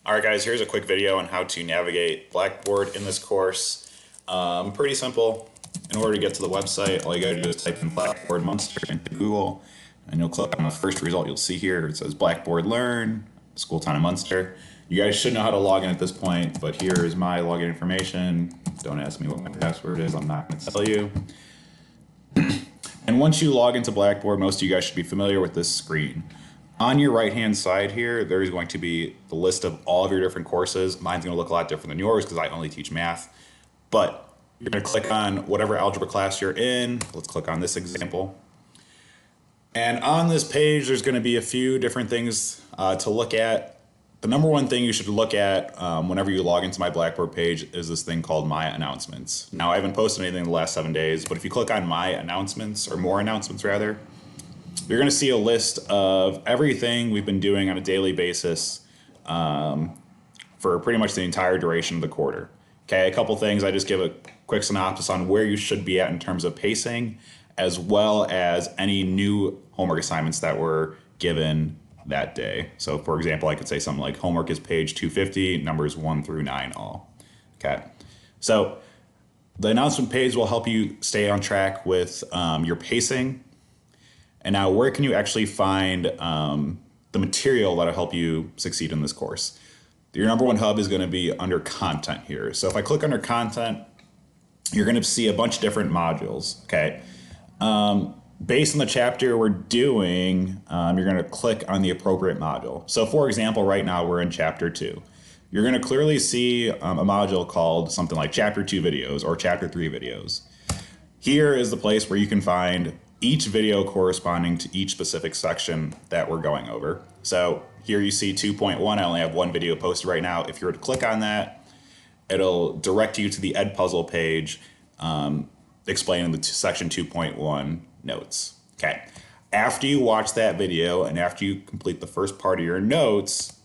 Alright guys, here's a quick video on how to navigate Blackboard in this course. Pretty simple. In order to get to the website, all you gotta do is type in Blackboard Munster into Google, and you'll click on the first result you'll see here. It says Blackboard Learn, School Town of Munster. You guys should know how to log in at this point, but here is my login information. Don't ask me what my password is, I'm not gonna tell you. And once you log into Blackboard, most of you guys should be familiar with this screen. On your right-hand side here, there is going to be the list of all of your different courses. Mine's going to look a lot different than yours because I only teach math. But you're going to click on whatever algebra class you're in. Let's click on this example. And on this page, there's going to be a few different things to look at. The number one thing you should look at whenever you log into my Blackboard page is this thing called My Announcements. Now, I haven't posted anything in the last 7 days, but if you click on My Announcements, or More Announcements rather, you're going to see a list of everything we've been doing on a daily basis for pretty much the entire duration of the quarter. Okay, a couple things. I just give a quick synopsis on where you should be at in terms of pacing, as well as any new homework assignments that were given that day. So for example, I could say something like homework is page 250, numbers 1 through 9 all. Okay, so the announcement page will help you stay on track with your pacing. And now where can you actually find the material that'll help you succeed in this course? Your number one hub is going to be under content here. So if I click under content, you're going to see a bunch of different modules. Okay. Based on the chapter we're doing, you're going to click on the appropriate module. So for example, right now we're in chapter 2. You're going to clearly see a module called something like chapter 2 videos or chapter 3 videos. Here is the place where you can find each video corresponding to each specific section that we're going over. So here you see 2.1, I only have one video posted right now. If you were to click on that, it'll direct you to the Edpuzzle page explaining the section 2.1 notes. Okay, after you watch that video and after you complete the first part of your notes,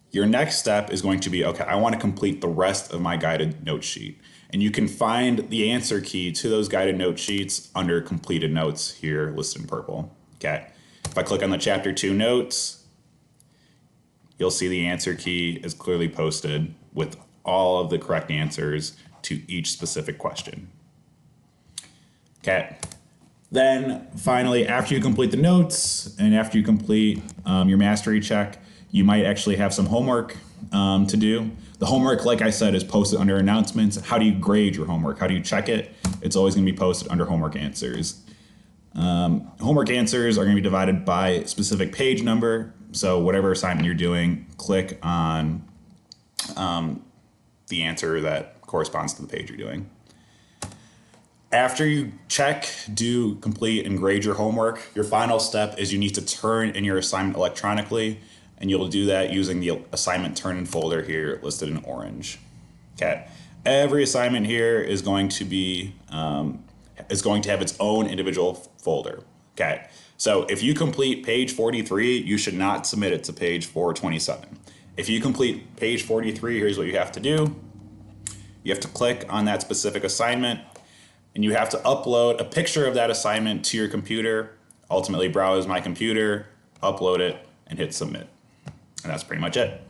your next step is going to be, okay, I want to complete the rest of my guided note sheet. And you can find the answer key to those guided note sheets under completed notes here listed in purple. Okay. If I click on the chapter 2 notes, you'll see the answer key is clearly posted with all of the correct answers to each specific question. Okay. Then finally, after you complete the notes and after you complete your mastery check, you might actually have some homework to do. The homework, like I said, is posted under announcements. How do you grade your homework? How do you check it? It's always going to be posted under homework answers. Homework answers are going to be divided by specific page number. So whatever assignment you're doing, click on the answer that corresponds to the page you're doing. After you check, do, complete, and grade your homework, your final step is you need to turn in your assignment electronically. And you'll do that using the assignment turn in folder here listed in orange. Okay. Every assignment here is going to be have its own individual folder. Okay. So if you complete page 43, you should not submit it to page 427. If you complete page 43, here's what you have to do. You have to click on that specific assignment and you have to upload a picture of that assignment to your computer, ultimately browse my computer, upload it, and hit submit. And that's pretty much it.